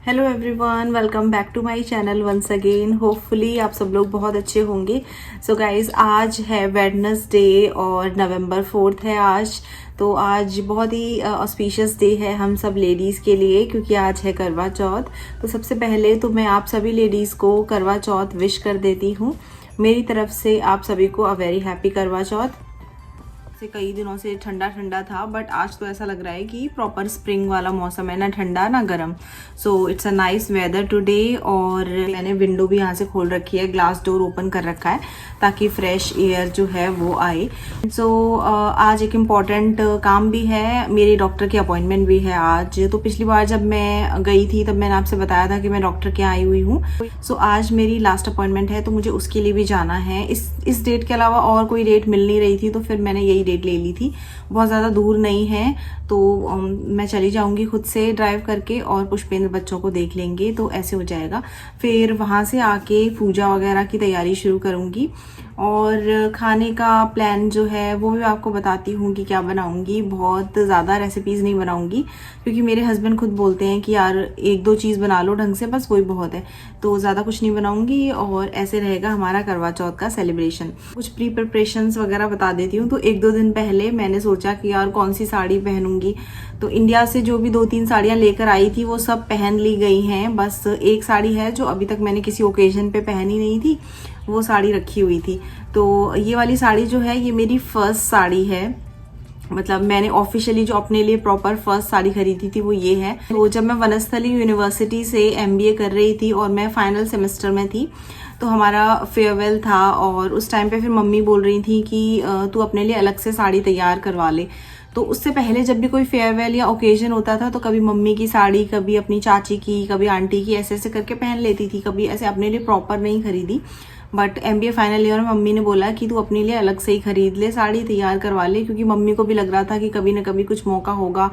Hello everyone, welcome back to my channel once again. Hopefully आप सब लोग बहुत अच्छे होंगे। सो गाइज, आज है वेडनेसडे और नवंबर 4 है आज। तो आज बहुत ही ऑस्पिशियस डे है हम सब लेडीज़ के लिए, क्योंकि आज है करवा चौथ। तो सबसे पहले तो मैं आप सभी लेडीज़ को करवा चौथ विश कर देती हूँ। मेरी तरफ से आप सभी को अ वेरी हैप्पी करवा चौथ। से कई दिनों से ठंडा ठंडा था, बट आज तो ऐसा लग रहा है कि प्रॉपर स्प्रिंग वाला मौसम है, ना ठंडा ना गर्म। So it's a nice weather today. और मैंने विंडो भी यहाँ से खोल रखी है, ग्लास डोर ओपन कर रखा है ताकि फ्रेश एयर जो है वो आए। सो आज एक इम्पॉर्टेंट काम भी है, मेरी डॉक्टर की अपॉइंटमेंट भी है आज। तो पिछली बार जब मैं गई थी तब मैंने आपसे बताया था कि मैं डॉक्टर के यहाँ आई हुई हूँ। सो आज मेरी लास्ट अपॉइंटमेंट है, तो मुझे उसके लिए भी जाना है। इस डेट के अलावा और कोई डेट मिल नहीं रही थी, तो फिर मैंने यही डेट ले ली थी। बहुत ज़्यादा दूर नहीं है, तो मैं चली जाऊंगी खुद से ड्राइव करके, और पुष्पेंद्र बच्चों को देख लेंगे, तो ऐसे हो जाएगा। फिर वहाँ से आके पूजा वगैरह की तैयारी शुरू करूँगी। और खाने का प्लान जो है वो भी आपको बताती हूँ कि क्या बनाऊँगी। बहुत ज़्यादा रेसिपीज़ नहीं बनाऊँगी, क्योंकि मेरे हस्बैंड खुद बोलते हैं कि यार एक दो चीज़ बना लो ढंग से, बस वही बहुत है। तो ज़्यादा कुछ नहीं बनाऊँगी, और ऐसे रहेगा हमारा करवा चौथ का सेलिब्रेशन। कुछ प्री प्रिपरेशंस वगैरह बता देती हूँ। तो एक दो दिन पहले मैंने सोचा कि यार कौन सी साड़ी पहनूंगी। तो इंडिया से जो भी 2-3 साड़ियाँ लेकर आई थी वो सब पहन ली गई हैं। बस एक साड़ी है जो अभी तक मैंने किसी ओकेजन पे पहनी नहीं थी, वो साड़ी रखी हुई थी। तो ये वाली साड़ी जो है ये मेरी फर्स्ट साड़ी है, मतलब मैंने ऑफिशियली जो अपने लिए प्रॉपर फर्स्ट साड़ी खरीदी थी वो ये है। तो जब मैं वनस्थली यूनिवर्सिटी से MBA कर रही थी और मैं फाइनल सेमेस्टर में थी, तो हमारा फेयरवेल था, और उस टाइम पे फिर मम्मी बोल रही थी कि तू अपने लिए अलग से साड़ी तैयार करवा ले। तो उससे पहले जब भी कोई फेयरवेल या ओकेजन होता था तो कभी मम्मी की साड़ी, कभी अपनी चाची की, कभी आंटी की, ऐसे ऐसे करके पहन लेती थी। कभी ऐसे अपने लिए प्रॉपर नहीं खरीदी। बट MBA फाइनल ईयर में मम्मी ने बोला कि तू अपने लिए अलग से ही खरीद ले, साड़ी तैयार करवा ले, क्योंकि मम्मी को भी लग रहा था कि कभी ना कभी कुछ मौका होगा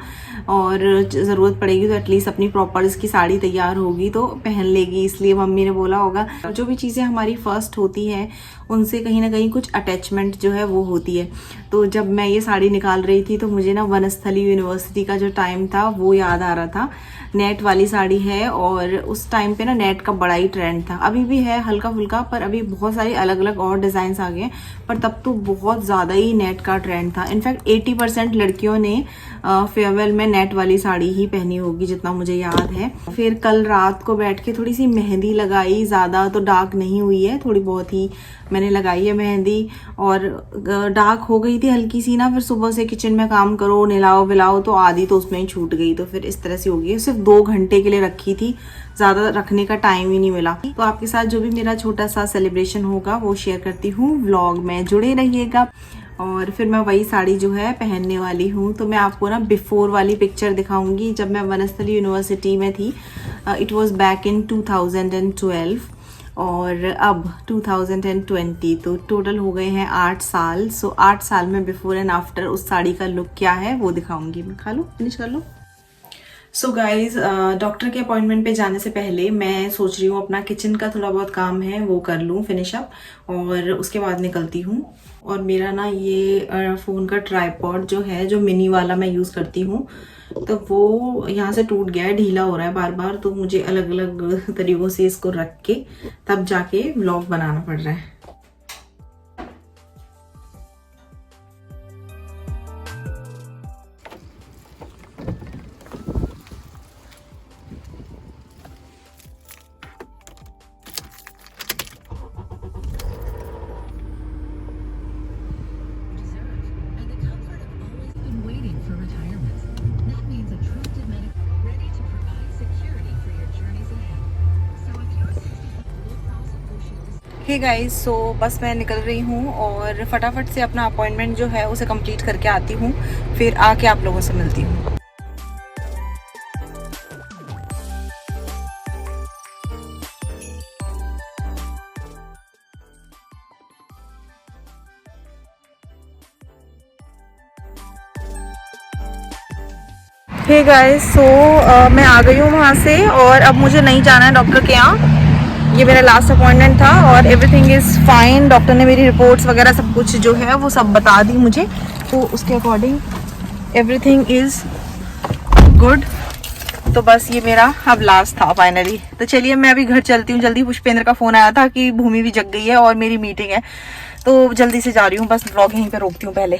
और ज़रूरत पड़ेगी तो एटलीस्ट अपनी प्रॉपर इसकी साड़ी तैयार होगी तो पहन लेगी, इसलिए मम्मी ने बोला होगा। जो भी चीज़ें हमारी फर्स्ट होती हैं उनसे कहीं ना कहीं कुछ अटैचमेंट जो है वो होती है। तो जब मैं ये साड़ी निकाल रही थी तो मुझे ना वनस्थली यूनिवर्सिटी का जो टाइम था वो याद आ रहा था। नेट वाली साड़ी है, और उस टाइम पे ना नेट का बड़ा ही ट्रेंड था, अभी भी है हल्का फुल्का, पर अभी बहुत सारी अलग अलग और डिज़ाइंस आ गए हैं। पर तब तो बहुत ज़्यादा ही नेट का ट्रेंड था। इनफैक्ट 80% लड़कियों ने फेयरवेल में नेट वाली साड़ी ही पहनी होगी, जितना मुझे याद है। फिर कल रात को बैठ के थोड़ी सी मेहंदी लगाई, ज़्यादा तो डार्क नहीं हुई है, थोड़ी बहुत ही मैंने लगाई है मेहंदी, और डार्क हो गई थी हल्की सी ना। फिर सुबह से किचन में काम करो, नहलाओ विलाओ, तो आधी तो उसमें ही छूट गई। तो फिर इस तरह से हो गई। सिर्फ 2 घंटे के लिए रखी थी, ज़्यादा रखने का टाइम ही नहीं मिला। तो आपके साथ जो भी मेरा छोटा सा सेलिब्रेशन होगा वो शेयर करती हूँ, व्लॉग में जुड़े रहिएगा। और फिर मैं वही साड़ी जो है पहनने वाली हूँ। तो मैं आपको ना बिफोर वाली पिक्चर दिखाऊंगी, जब मैं वनस्थली यूनिवर्सिटी में थी। इट वॉज बैक इन 2012 और अब 2020, तो टोटल हो गए हैं 8 साल। सो 8 साल में बिफोर एंड आफ्टर उस साड़ी का लुक क्या है वो दिखाऊंगी मैं। खा लो, फिनिश कर लो। सो गाइज, डॉक्टर के अपॉइंटमेंट पे जाने से पहले मैं सोच रही हूँ अपना किचन का थोड़ा बहुत काम है वो कर लूँ फिनिश अप, और उसके बाद निकलती हूँ। और मेरा ना ये फ़ोन का ट्राइपॉड जो है, जो मिनी वाला मैं यूज़ करती हूँ, तो वो यहाँ से टूट गया है, ढीला हो रहा है बार बार। तो मुझे अलग अलग तरीक़ों से इसको रख के तब जाके व्लॉग बनाना पड़ रहा है। हे गाइस, सो बस मैं निकल रही हूँ और फटाफट से अपना अपॉइंटमेंट जो है उसे कंप्लीट करके आती हूँ, फिर आके आप लोगों से मिलती हूँ। हे गाइस, सो मैं आ गई हूँ वहाँ से, और अब मुझे नहीं जाना है डॉक्टर के यहाँ। ये मेरा लास्ट अपॉइंटमेंट था और एवरीथिंग इज़ फाइन। डॉक्टर ने मेरी रिपोर्ट्स वगैरह सब कुछ जो है वो सब बता दी मुझे, तो उसके अकॉर्डिंग एवरीथिंग इज़ गुड। तो बस ये मेरा अब लास्ट था फाइनली। तो चलिए मैं अभी घर चलती हूँ जल्दी। पुष्पेंद्र का फोन आया था कि भूमि भी जग गई है और मेरी मीटिंग है, तो जल्दी से जा रही हूँ। बस व्लॉग यहीं पे रोकती हूँ पहले।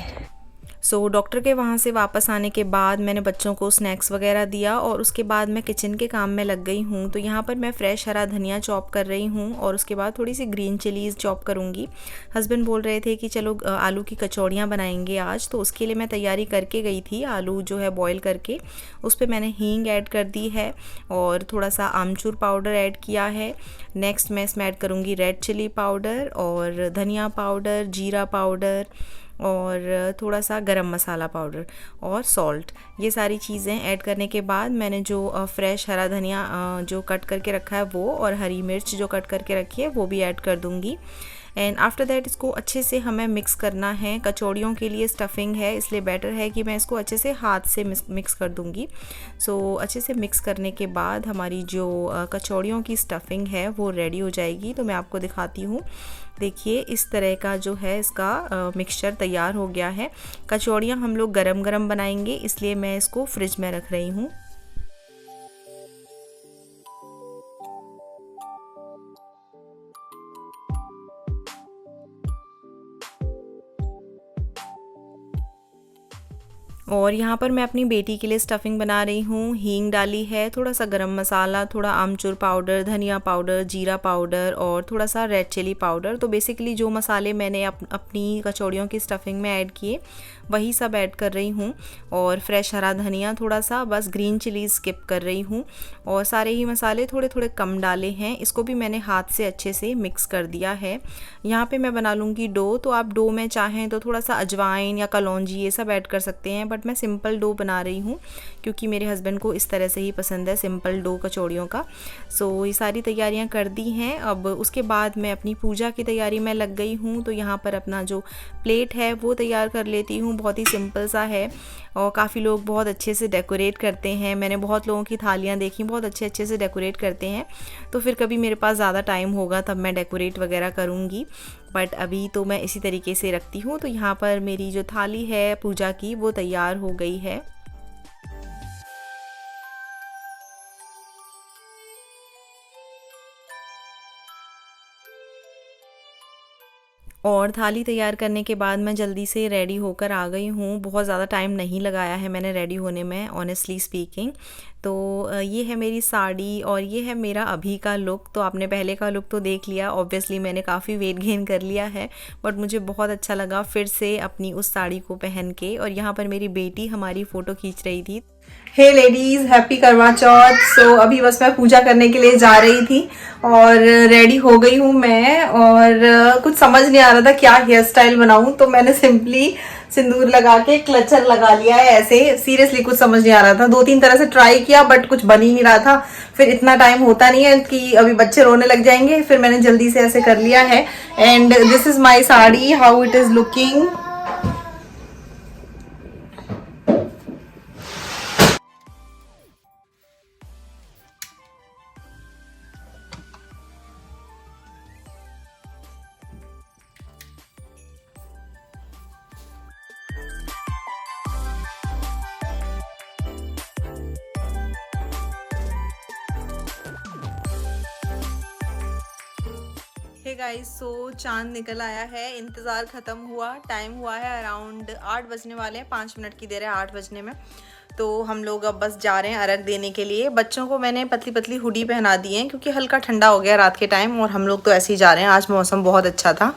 सो डॉक्टर के वहाँ से वापस आने के बाद मैंने बच्चों को स्नैक्स वगैरह दिया और उसके बाद मैं किचन के काम में लग गई हूँ। तो यहाँ पर मैं फ्रेश हरा धनिया चॉप कर रही हूँ और उसके बाद थोड़ी सी ग्रीन चिलीज़ चॉप करूँगी। हस्बैंड बोल रहे थे कि चलो आलू की कचौड़ियाँ बनाएंगे आज, तो उसके लिए मैं तैयारी करके गई थी। आलू जो है बॉयल करके उस पर मैंने हींग ऐड कर दी है और थोड़ा सा आमचूर पाउडर ऐड किया है। नेक्स्ट मैं इसमें ऐड करूँगी रेड चिली पाउडर और धनिया पाउडर, जीरा पाउडर और थोड़ा सा गरम मसाला पाउडर और सॉल्ट। ये सारी चीज़ें ऐड करने के बाद मैंने जो फ्रेश हरा धनिया जो कट करके रखा है वो और हरी मिर्च जो कट करके रखी है वो भी ऐड कर दूँगी। एंड आफ्टर दैट इसको अच्छे से हमें मिक्स करना है। कचौड़ियों के लिए स्टफिंग है, इसलिए बेटर है कि मैं इसको अच्छे से हाथ से मिक्स कर दूँगी। सो अच्छे से मिक्स करने के बाद हमारी जो कचौड़ियों की स्टफिंग है वो रेडी हो जाएगी। तो मैं आपको दिखाती हूँ। देखिए इस तरह का जो है इसका मिक्सचर तैयार हो गया है। कचौड़ियाँ हम लोग गरम गरम बनाएंगे, इसलिए मैं इसको फ्रिज में रख रही हूँ। और यहाँ पर मैं अपनी बेटी के लिए स्टफिंग बना रही हूँ। हींग डाली है, थोड़ा सा गरम मसाला, थोड़ा आमचूर पाउडर, धनिया पाउडर, जीरा पाउडर और थोड़ा सा रेड चिली पाउडर। तो बेसिकली जो मसाले मैंने अपनी कचौड़ियों की स्टफिंग में ऐड किए वही सब ऐड कर रही हूँ। और फ्रेश हरा धनिया थोड़ा सा, बस ग्रीन चिली स्किप कर रही हूँ। और सारे ही मसाले थोड़े थोड़े कम डाले हैं। इसको भी मैंने हाथ से अच्छे से मिक्स कर दिया है। यहाँ पे मैं बना लूँगी डो। तो आप डो में चाहें तो थोड़ा सा अजवाइन या कलौंजी ये सब ऐड कर सकते हैं, बट मैं सिंपल डो बना रही हूँ क्योंकि मेरे हस्बैंड को इस तरह से ही पसंद है, सिंपल डो कचौड़ियों का। सो ये सारी तैयारियाँ कर दी हैं। अब उसके बाद मैं अपनी पूजा की तैयारी में लग गई हूँ। तो यहाँ पर अपना जो प्लेट है वो तैयार कर लेती हूँ। बहुत ही सिंपल सा है और काफ़ी लोग बहुत अच्छे से डेकोरेट करते हैं। मैंने बहुत लोगों की थालियाँ देखी, बहुत अच्छे अच्छे से डेकोरेट करते हैं। तो फिर कभी मेरे पास ज़्यादा टाइम होगा तब मैं डेकोरेट वगैरह करूँगी, बट अभी तो मैं इसी तरीके से रखती हूँ। तो यहाँ पर मेरी जो थाली है पूजा की वो तैयार हो गई है। और थाली तैयार करने के बाद मैं जल्दी से रेडी होकर आ गई हूँ। बहुत ज़्यादा टाइम नहीं लगाया है मैंने रेडी होने में, ऑनेस्टली स्पीकिंग। तो ये है मेरी साड़ी और ये है मेरा अभी का लुक। तो आपने पहले का लुक तो देख लिया, ऑब्वियसली मैंने काफ़ी वेट गेन कर लिया है, बट मुझे बहुत अच्छा लगा फिर से अपनी उस साड़ी को पहन के। और यहाँ पर मेरी बेटी हमारी फ़ोटो खींच रही थी। हे लेडीज, हैप्पी करवा चौथ। सो अभी बस मैं पूजा करने के लिए जा रही थी और रेडी हो गई हूँ मैं। और कुछ समझ नहीं आ रहा था क्या हेयर स्टाइल बनाऊं, तो मैंने सिंपली सिंदूर लगा के क्लचर लगा लिया है ऐसे। सीरियसली कुछ समझ नहीं आ रहा था, 2-3 तरह से ट्राई किया बट कुछ बन ही नहीं रहा था। फिर इतना टाइम होता नहीं है कि अभी बच्चे रोने लग जाएंगे, फिर मैंने जल्दी से ऐसे कर लिया है। And this is my sari, how it is looking. Hey guys, so चांद निकल आया है, इंतज़ार ख़त्म हुआ। टाइम हुआ है अराउंड 8 बजने वाले हैं, 5 मिनट की देर है 8 बजने में। तो हम लोग अब बस जा रहे हैं अर्घ देने के लिए। बच्चों को मैंने पतली पतली हुडी पहना दी है क्योंकि हल्का ठंडा हो गया रात के टाइम, और हम लोग तो ऐसे ही जा रहे हैं। आज मौसम बहुत अच्छा था।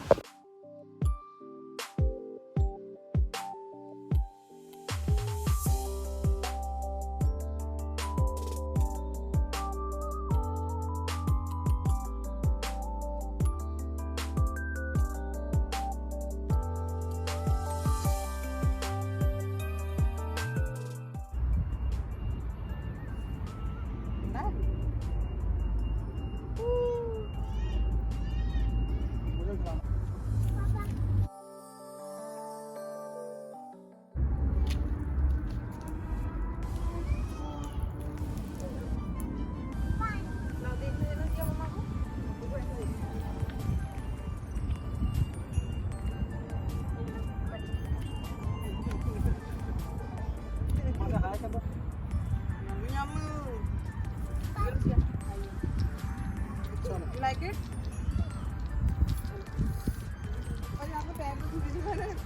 Like it. और यहाँ पे पैर में भी मैंने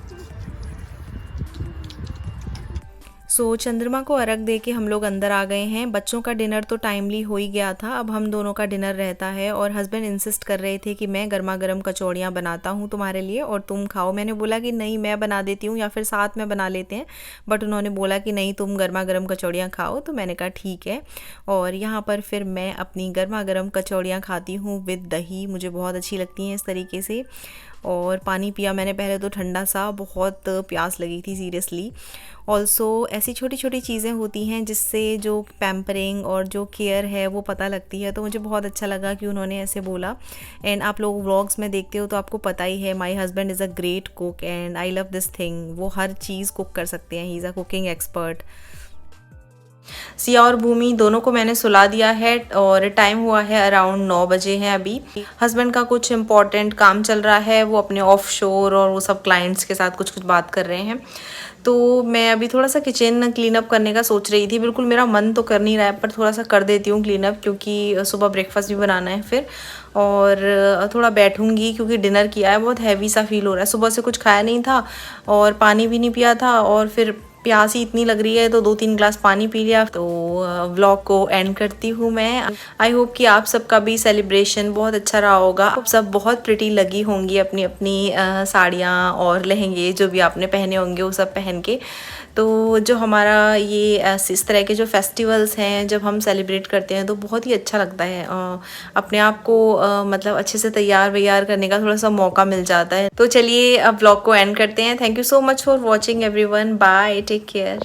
चंद्रमा को अर्घ दे के हम लोग अंदर आ गए हैं। बच्चों का डिनर तो टाइमली हो ही गया था, अब हम दोनों का डिनर रहता है। और हस्बैंड इंसिस्ट कर रहे थे कि मैं गर्मा गर्म कचौड़ियाँ बनाता हूँ तुम्हारे लिए और तुम खाओ। मैंने बोला कि नहीं, मैं बना देती हूँ या फिर साथ में बना लेते हैं, बट उन्होंने बोला कि नहीं, तुम गर्मा गर्म कचौड़ियाँ खाओ। तो मैंने कहा ठीक है। और यहाँ पर फिर मैं अपनी गर्मा गर्म कचौड़ियाँ खाती हूँ विद दही, मुझे बहुत अच्छी लगती हैं इस तरीके से। और पानी पिया मैंने पहले तो ठंडा सा, बहुत प्यास लगी थी सीरियसली। ऑल्सो ऐसी छोटी छोटी चीज़ें होती हैं जिससे जो पैम्परिंग और जो केयर है वो पता लगती है। तो मुझे बहुत अच्छा लगा कि उन्होंने ऐसे बोला। एंड आप लोग व्लॉग्स में देखते हो तो आपको पता ही है, my husband is a great cook and I love this thing. वो हर चीज़ कुक कर सकते हैं, he is a cooking expert. Siya और भूमि दोनों को मैंने सुला दिया है और टाइम हुआ है अराउंड 9 बजे हैं अभी। हस्बैंड का कुछ इम्पॉर्टेंट काम चल रहा है, वो अपने ऑफ शोर और वो सब क्लाइंट्स के साथ कुछ कुछ बात कर रहे हैं। तो मैं अभी थोड़ा सा किचन क्लीन अप करने का सोच रही थी। बिल्कुल मेरा मन तो कर नहीं रहा है, पर थोड़ा सा कर देती हूँ क्लीन अप, क्योंकि सुबह ब्रेकफास्ट भी बनाना है फिर। और थोड़ा बैठूंगी क्योंकि डिनर किया है, बहुत हैवी सा फील हो रहा है। सुबह से कुछ खाया नहीं था और पानी भी नहीं पिया था, और फिर प्यास ही इतनी लग रही है तो 2-3 ग्लास पानी पी लिया। तो व्लॉग को एंड करती हूँ मैं। आई होप कि आप सबका भी सेलिब्रेशन बहुत अच्छा रहा होगा। आप सब बहुत प्रिटी लगी होंगी अपनी अपनी साड़ियाँ और लहंगे जो भी आपने पहने होंगे वो सब पहन के। तो जो हमारा ये इस तरह के जो फेस्टिवल्स हैं जब हम सेलिब्रेट करते हैं तो बहुत ही अच्छा लगता है। अपने आप को मतलब अच्छे से तैयार वैयार करने का थोड़ा सा मौका मिल जाता है। तो चलिए अब व्लॉग को एंड करते हैं। Thank you so much for watching everyone. Bye, take care.